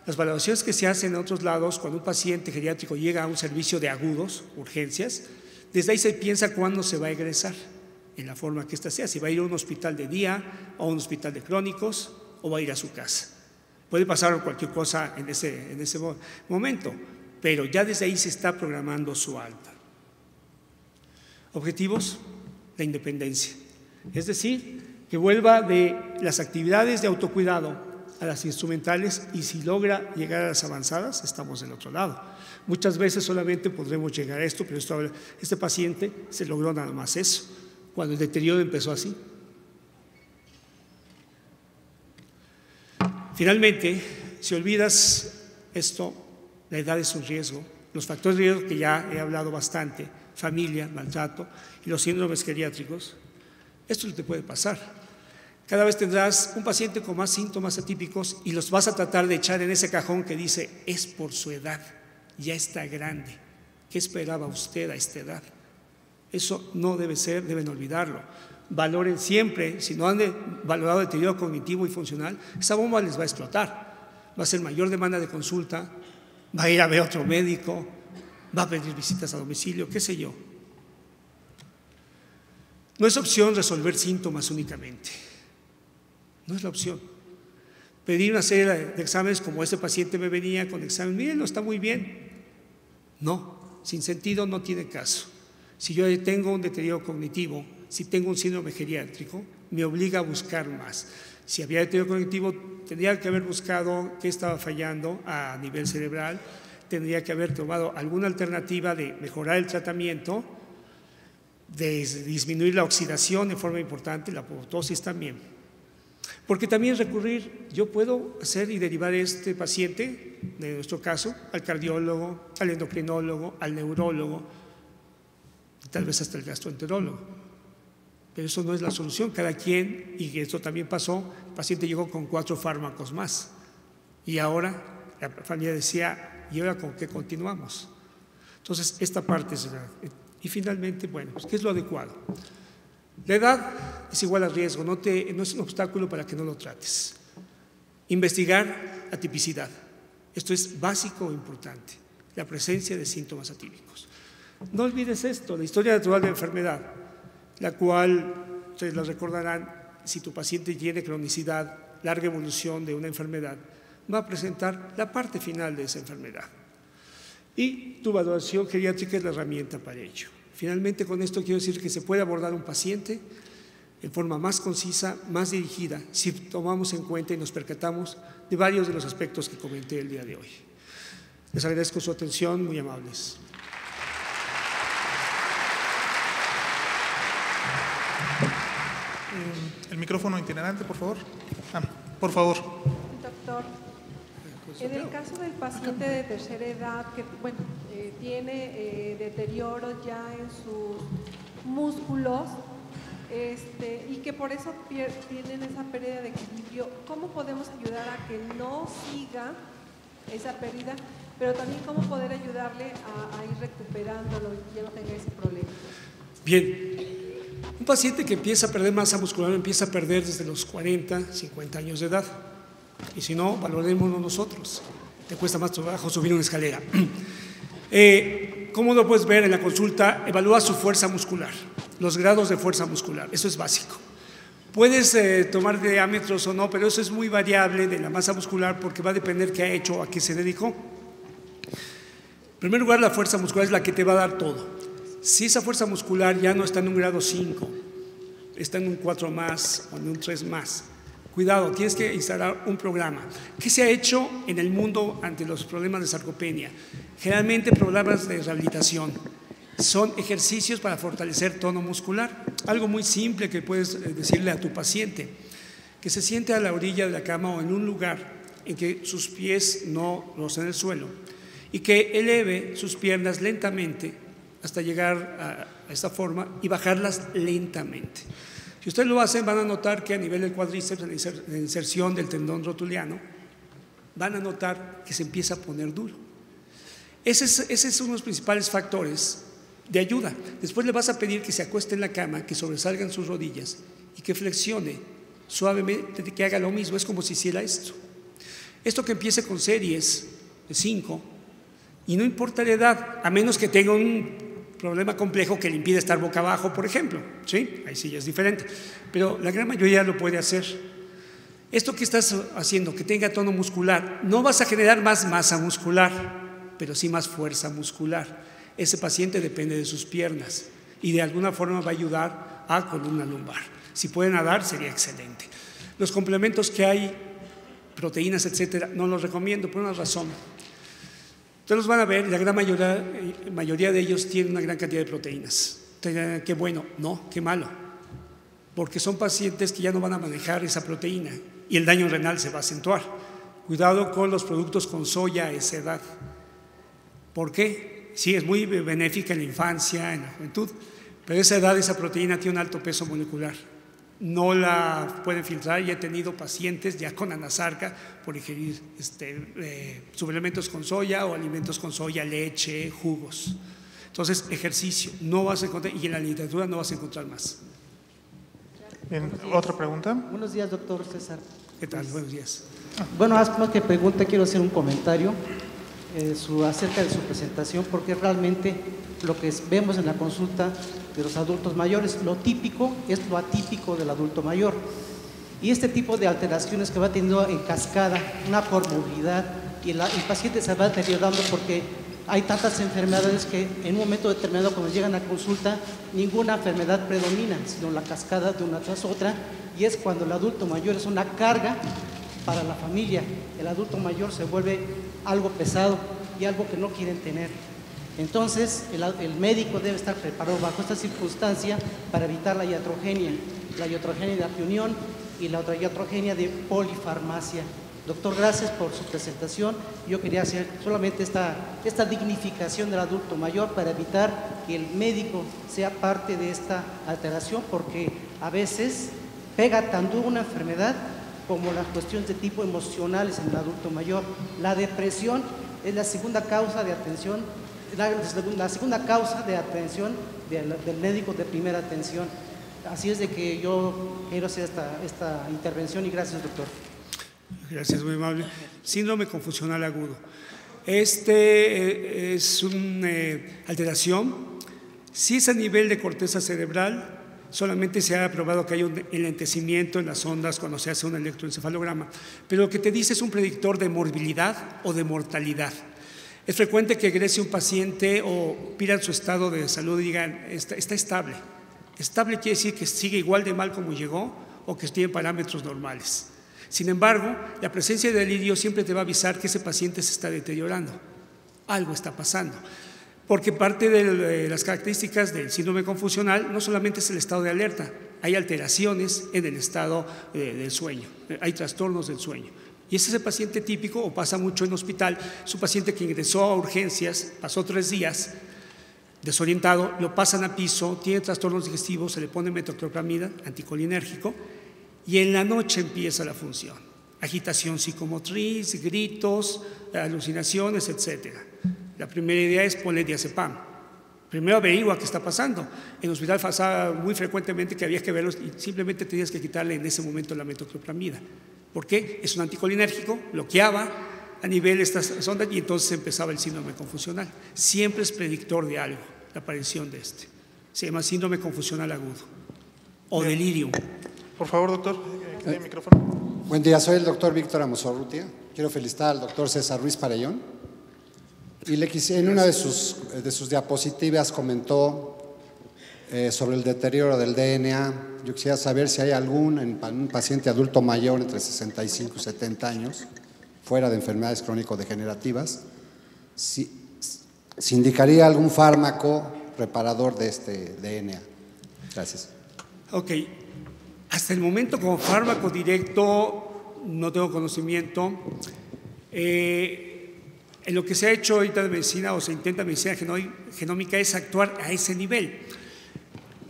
Las valoraciones que se hacen en otros lados, cuando un paciente geriátrico llega a un servicio de agudos, urgencias, desde ahí se piensa cuándo se va a egresar, en la forma que ésta sea, si va a ir a un hospital de día o a un hospital de crónicos o va a ir a su casa. Puede pasar cualquier cosa en ese momento, pero ya desde ahí se está programando su alta. Objetivos: la independencia, es decir, que vuelva de las actividades de autocuidado a las instrumentales, y si logra llegar a las avanzadas, estamos del otro lado. Muchas veces solamente podremos llegar a esto, pero este paciente se logró nada más eso, cuando el deterioro empezó así. Finalmente, si olvidas esto, la edad es un riesgo, los factores de riesgo que ya he hablado bastante, familia, maltrato y los síndromes geriátricos, esto es lo que te puede pasar. Cada vez tendrás un paciente con más síntomas atípicos y los vas a tratar de echar en ese cajón que dice, es por su edad, ya está grande. ¿Qué esperaba usted a esta edad? Eso no debe ser, deben olvidarlo. Valoren siempre, si no han valorado el deterioro cognitivo y funcional, esa bomba les va a explotar. Va a ser mayor demanda de consulta, va a ir a ver a otro médico, va a pedir visitas a domicilio, qué sé yo. No es opción resolver síntomas únicamente. No es la opción. Pedir una serie de exámenes como este paciente me venía con examen, miren, no está muy bien. No, sin sentido, no tiene caso. Si yo tengo un deterioro cognitivo, si tengo un síndrome geriátrico, me obliga a buscar más. Si había deterioro cognitivo, tendría que haber buscado qué estaba fallando a nivel cerebral, tendría que haber tomado alguna alternativa de mejorar el tratamiento, de disminuir la oxidación de forma importante, la apoptosis también. Porque también recurrir, yo puedo hacer y derivar este paciente, en nuestro caso, al cardiólogo, al endocrinólogo, al neurólogo, y tal vez hasta el gastroenterólogo. Pero eso no es la solución. Cada quien, y esto también pasó, el paciente llegó con 4 fármacos más. Y ahora la familia decía, ¿y ahora con qué continuamos? Entonces, esta parte es la... Y finalmente, bueno, pues, ¿qué es lo adecuado? La edad es igual a riesgo, no es un obstáculo para que no lo trates. Investigar atipicidad. Esto es básico e importante, la presencia de síntomas atípicos. No olvides esto, la historia natural de la enfermedad, la cual, ustedes la recordarán, si tu paciente tiene cronicidad, larga evolución de una enfermedad, va a presentar la parte final de esa enfermedad. Y tu valoración geriátrica es la herramienta para ello. Finalmente, con esto quiero decir que se puede abordar un paciente en forma más concisa, más dirigida, si tomamos en cuenta y nos percatamos de varios de los aspectos que comenté el día de hoy. Les agradezco su atención, muy amables. El micrófono itinerante, por favor. Por favor. Doctor, en el caso del paciente de tercera edad que tiene deterioro ya en sus músculos y que por eso tienen esa pérdida de equilibrio, ¿cómo podemos ayudar a que no siga esa pérdida, pero también cómo poder ayudarle a ir recuperándolo y que ya no tenga ese problema? Bien, un paciente que empieza a perder masa muscular empieza a perder desde los 40, 50 años de edad. Y si no, valorémonos nosotros. Te cuesta más trabajo subir una escalera. ¿Cómo lo puedes ver en la consulta? Evalúa su fuerza muscular, los grados de fuerza muscular. Eso es básico. Puedes tomar diámetros o no, pero eso es muy variable de la masa muscular porque va a depender qué ha hecho o a qué se dedicó. En primer lugar, la fuerza muscular es la que te va a dar todo. Si esa fuerza muscular ya no está en un grado 5, está en un 4 más o en un 3 más, cuidado, tienes que instalar un programa. ¿Qué se ha hecho en el mundo ante los problemas de sarcopenia? Generalmente programas de rehabilitación. Son ejercicios para fortalecer tono muscular. Algo muy simple que puedes decirle a tu paciente, que se siente a la orilla de la cama o en un lugar en que sus pies no rocen el suelo y que eleve sus piernas lentamente hasta llegar a esta forma y bajarlas lentamente. Si ustedes lo hacen, van a notar que a nivel del cuádriceps, en la inserción del tendón rotuliano, van a notar que se empieza a poner duro. Ese es uno de los principales factores de ayuda. Después le vas a pedir que se acueste en la cama, que sobresalgan sus rodillas y que flexione suavemente, que haga lo mismo. Es como si hiciera esto. Esto que empiece con series de 5 y no importa la edad, a menos que tenga un problema complejo que le impide estar boca abajo, por ejemplo, ¿sí? Ahí sí ya es diferente, pero la gran mayoría lo puede hacer. Esto que estás haciendo, que tenga tono muscular, no vas a generar más masa muscular, pero sí más fuerza muscular. Ese paciente depende de sus piernas y de alguna forma va a ayudar a columna lumbar. Si puede nadar, sería excelente. Los complementos que hay, proteínas, etcétera, no los recomiendo por una razón. Ustedes los van a ver, la gran mayoría de ellos tienen una gran cantidad de proteínas. Qué bueno, no, qué malo, porque son pacientes que ya no van a manejar esa proteína y el daño renal se va a acentuar. Cuidado con los productos con soya a esa edad. ¿Por qué? Sí, es muy benéfica en la infancia, en la juventud, pero a esa edad esa proteína tiene un alto peso molecular. No la pueden filtrar y he tenido pacientes ya con anasarca por ingerir suplementos con soya o alimentos con soya, leche, jugos. Entonces, ejercicio, no vas a encontrar, y en la literatura no vas a encontrar más. Bien, ¿otra pregunta? Buenos días, doctor César. ¿Qué tal? Buenos días. Bueno, más que pregunta, quiero hacer un comentario acerca de su presentación, porque realmente lo que vemos en la consulta de los adultos mayores, lo típico es lo atípico del adulto mayor. Y este tipo de alteraciones que va teniendo en cascada, una comorbilidad, y el paciente se va deteriorando porque hay tantas enfermedades que en un momento determinado, cuando llegan a consulta, ninguna enfermedad predomina, sino la cascada de una tras otra, y es cuando el adulto mayor es una carga para la familia. El adulto mayor se vuelve algo pesado y algo que no quieren tener. Entonces, el médico debe estar preparado bajo esta circunstancia para evitar la iatrogenia de apiunión y la otra iatrogenia de polifarmacia. Doctor, gracias por su presentación. Yo quería hacer solamente esta dignificación del adulto mayor para evitar que el médico sea parte de esta alteración, porque a veces pega tan duro una enfermedad como las cuestiones de tipo emocionales en el adulto mayor. La depresión es la segunda causa de atención, la segunda causa de atención del médico de primera atención. Así es de que yo quiero hacer esta intervención y gracias, doctor. Gracias, muy amable. Síndrome confusional agudo. Este es una alteración. Si es a nivel de corteza cerebral, solamente se ha probado que hay un enlentecimiento en las ondas cuando se hace un electroencefalograma, pero lo que te dice es un predictor de morbilidad o de mortalidad. Es frecuente que egrese un paciente o pidan su estado de salud y digan, está estable. Estable quiere decir que sigue igual de mal como llegó o que tiene parámetros normales. Sin embargo, la presencia de delirio siempre te va a avisar que ese paciente se está deteriorando. Algo está pasando. Porque parte de las características del síndrome confusional no solamente es el estado de alerta, hay alteraciones en el estado del sueño, hay trastornos del sueño. Y es ese paciente típico, o pasa mucho en hospital, es un paciente que ingresó a urgencias, pasó 3 días desorientado, lo pasan a piso, tiene trastornos digestivos, se le pone metoclopramida, anticolinérgico, y en la noche empieza la función. Agitación psicomotriz, gritos, alucinaciones, etc. La primera idea es ponle diazepam. Primero averigua qué está pasando. En el hospital pasaba muy frecuentemente que había que verlos y simplemente tenías que quitarle en ese momento la metoclopramida. ¿Por qué? Es un anticolinérgico, bloqueaba a nivel estas sondas y entonces empezaba el síndrome confusional. Siempre es predictor de algo, la aparición de este. Se llama síndrome confusional agudo o delirium. Por favor, doctor, ¿tiene el micrófono? Buen día, soy el doctor Víctor Amosorrutia. Quiero felicitar al doctor César Ruiz Parellón. Y en una de sus diapositivas comentó sobre el deterioro del DNA. Yo quisiera saber si hay algún en un paciente adulto mayor entre 65 y 70 años, fuera de enfermedades crónico-degenerativas, si indicaría algún fármaco reparador de este DNA. Gracias. Ok, hasta el momento como fármaco directo no tengo conocimiento. En lo que se ha hecho ahorita de medicina o se intenta medicina genómica es actuar a ese nivel.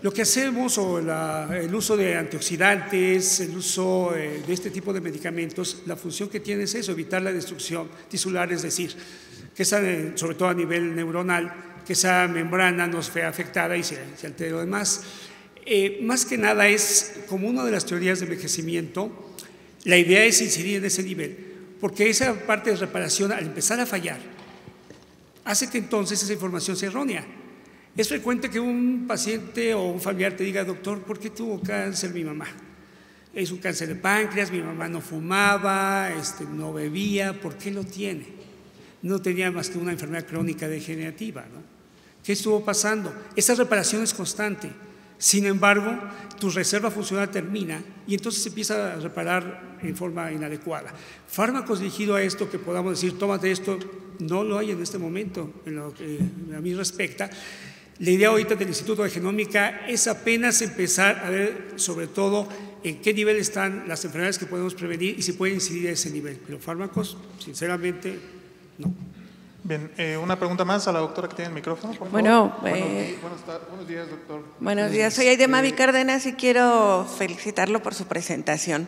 Lo que hacemos o el uso de antioxidantes, el uso de este tipo de medicamentos, la función que tiene es eso, evitar la destrucción tisular, es decir, que esa, sobre todo a nivel neuronal, que esa membrana no se vea afectada y se altere lo demás. Más que nada es como una de las teorías de envejecimiento, la idea es incidir en ese nivel. Porque esa parte de reparación, al empezar a fallar, hace que entonces esa información sea errónea. Es frecuente que un paciente o un familiar te diga, doctor, ¿por qué tuvo cáncer mi mamá? Es un cáncer de páncreas, mi mamá no fumaba, no bebía, ¿por qué lo tiene? No tenía más que una enfermedad crónica degenerativa, ¿no? ¿Qué estuvo pasando? Esa reparación es constante. Sin embargo, tu reserva funcional termina y entonces se empieza a reparar en forma inadecuada. Fármacos dirigidos a esto que podamos decir, tómate esto, no lo hay en este momento, en lo que a mí respecta. La idea ahorita del Instituto de Genómica es apenas empezar a ver sobre todo en qué nivel están las enfermedades que podemos prevenir y si puede incidir a ese nivel. Pero fármacos, sinceramente, no. Bien, una pregunta más a la doctora que tiene el micrófono, por favor. Bueno, buenos días, doctor. Buenos días, soy Aide Mavi Cárdenas y quiero felicitarlo por su presentación.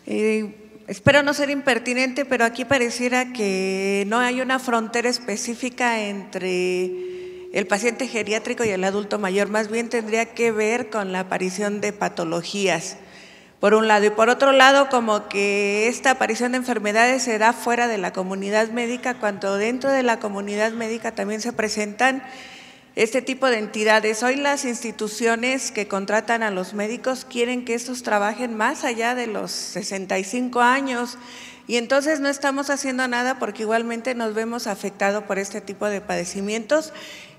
Espero no ser impertinente, pero aquí pareciera que no hay una frontera específica entre el paciente geriátrico y el adulto mayor, más bien tendría que ver con la aparición de patologías, por un lado, y por otro lado, como que esta aparición de enfermedades se da fuera de la comunidad médica, cuando dentro de la comunidad médica también se presentan este tipo de entidades. Hoy las instituciones que contratan a los médicos quieren que estos trabajen más allá de los 65 años y entonces no estamos haciendo nada porque igualmente nos vemos afectados por este tipo de padecimientos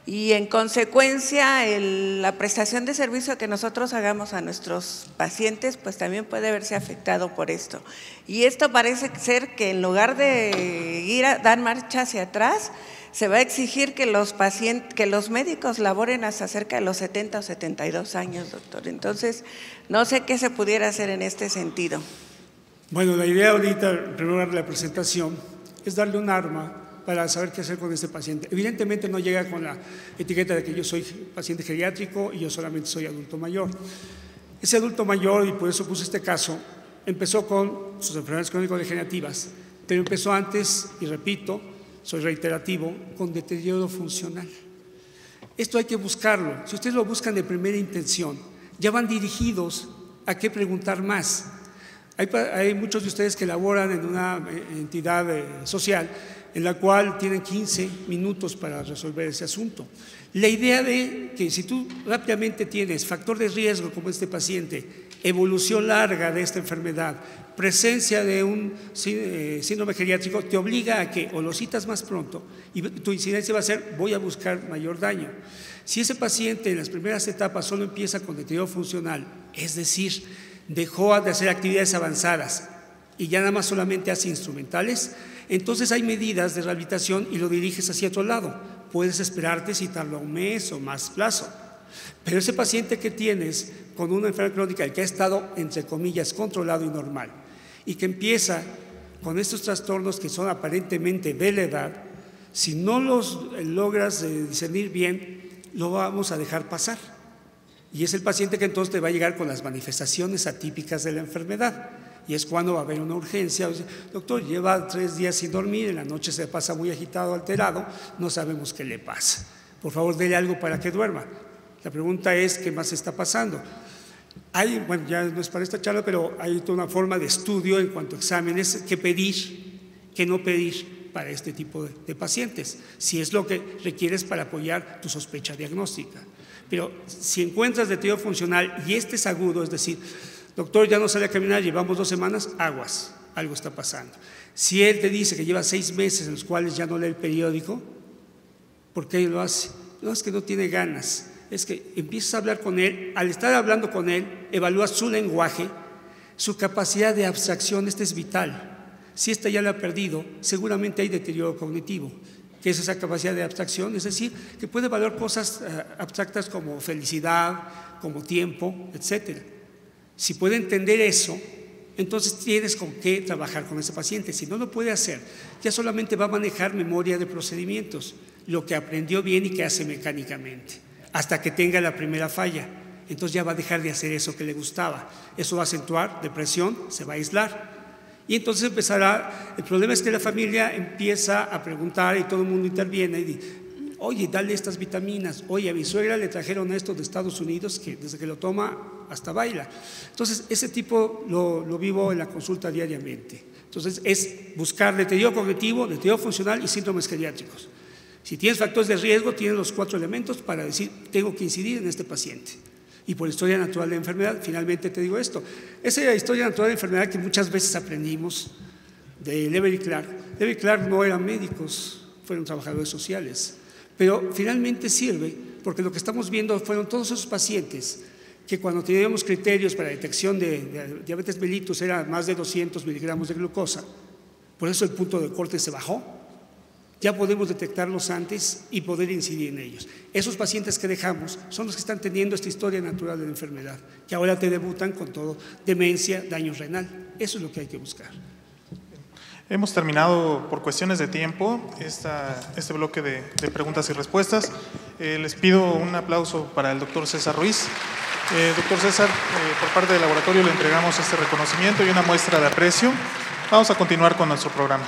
y en consecuencia la prestación de servicio que nosotros hagamos a nuestros pacientes pues también puede verse afectado por esto. Y esto parece ser que en lugar de ir a dar marcha hacia atrás, se va a exigir que los médicos laboren hasta cerca de los 70 o 72 años, doctor. Entonces, no sé qué se pudiera hacer en este sentido. Bueno, la idea ahorita, en primer lugar de la presentación, es darle un arma para saber qué hacer con este paciente. Evidentemente no llega con la etiqueta de que yo soy paciente geriátrico y yo solamente soy adulto mayor. Ese adulto mayor, y por eso puse este caso, empezó con sus enfermedades crónico-degenerativas, pero empezó antes, y repito, soy reiterativo, con deterioro funcional. Esto hay que buscarlo. Si ustedes lo buscan de primera intención, ya van dirigidos a qué preguntar más. Hay muchos de ustedes que laboran en una entidad social en la cual tienen 15 minutos para resolver ese asunto. La idea de que si tú rápidamente tienes factor de riesgo como este paciente, evolución larga de esta enfermedad, presencia de un síndrome geriátrico, te obliga a que o lo citas más pronto y tu incidencia va a ser voy a buscar mayor daño. Si ese paciente en las primeras etapas solo empieza con deterioro funcional, es decir, dejó de hacer actividades avanzadas y ya nada más solamente hace instrumentales, entonces hay medidas de rehabilitación y lo diriges hacia otro lado. Puedes esperarte citarlo a un mes o más plazo. Pero ese paciente que tienes con una enfermedad crónica y que ha estado, entre comillas, controlado y normal, y que empieza con estos trastornos que son aparentemente de la edad, si no los logras discernir bien, lo vamos a dejar pasar. Y es el paciente que entonces te va a llegar con las manifestaciones atípicas de la enfermedad. Y es cuando va a haber una urgencia. Doctor, lleva 3 días sin dormir, en la noche se pasa muy agitado, alterado, no sabemos qué le pasa. Por favor, dele algo para que duerma. La pregunta es, ¿qué más está pasando? Bueno, ya no es para esta charla, pero hay toda una forma de estudio en cuanto a exámenes, qué pedir, qué no pedir para este tipo de pacientes, si es lo que requieres para apoyar tu sospecha diagnóstica. Pero si encuentras deterioro funcional y este es agudo, es decir, doctor, ya no sale a caminar, llevamos 2 semanas, aguas, algo está pasando. Si él te dice que lleva 6 meses en los cuales ya no lee el periódico, ¿por qué lo hace? No, es que no tiene ganas. Es que empiezas a hablar con él, al estar hablando con él, evalúas su lenguaje, su capacidad de abstracción, esta es vital. Si esta ya la ha perdido, seguramente hay deterioro cognitivo, que es esa capacidad de abstracción, es decir, que puede evaluar cosas abstractas como felicidad, como tiempo, etc. Si puede entender eso, entonces tienes con qué trabajar con ese paciente. Si no lo puede hacer, ya solamente va a manejar memoria de procedimientos, lo que aprendió bien y que hace mecánicamente, hasta que tenga la primera falla. Entonces ya va a dejar de hacer eso que le gustaba. Eso va a acentuar depresión, se va a aislar. Y entonces empezará, el problema es que la familia empieza a preguntar y todo el mundo interviene y dice, oye, dale estas vitaminas, oye, a mi suegra le trajeron esto de Estados Unidos, que desde que lo toma hasta baila. Entonces, ese tipo lo vivo en la consulta diariamente. Entonces, es buscar deterioro cognitivo, deterioro funcional y síndromes geriátricos. Si tienes factores de riesgo, tienes los 4 elementos para decir, tengo que incidir en este paciente. Y por historia natural de la enfermedad, finalmente te digo esto. Esa es la historia natural de la enfermedad que muchas veces aprendimos de Lever y Clark. Lever y Clark no eran médicos, fueron trabajadores sociales. Pero finalmente sirve porque lo que estamos viendo fueron todos esos pacientes que cuando teníamos criterios para detección de diabetes mellitus era más de 200 miligramos de glucosa. Por eso el punto de corte se bajó. Ya podemos detectarlos antes y poder incidir en ellos. Esos pacientes que dejamos son los que están teniendo esta historia natural de la enfermedad, que ahora te debutan con todo, demencia, daño renal. Eso es lo que hay que buscar. Hemos terminado por cuestiones de tiempo este bloque de preguntas y respuestas. Les pido un aplauso para el doctor César Ruiz. Doctor César, por parte del laboratorio le entregamos este reconocimiento y una muestra de aprecio. Vamos a continuar con nuestro programa.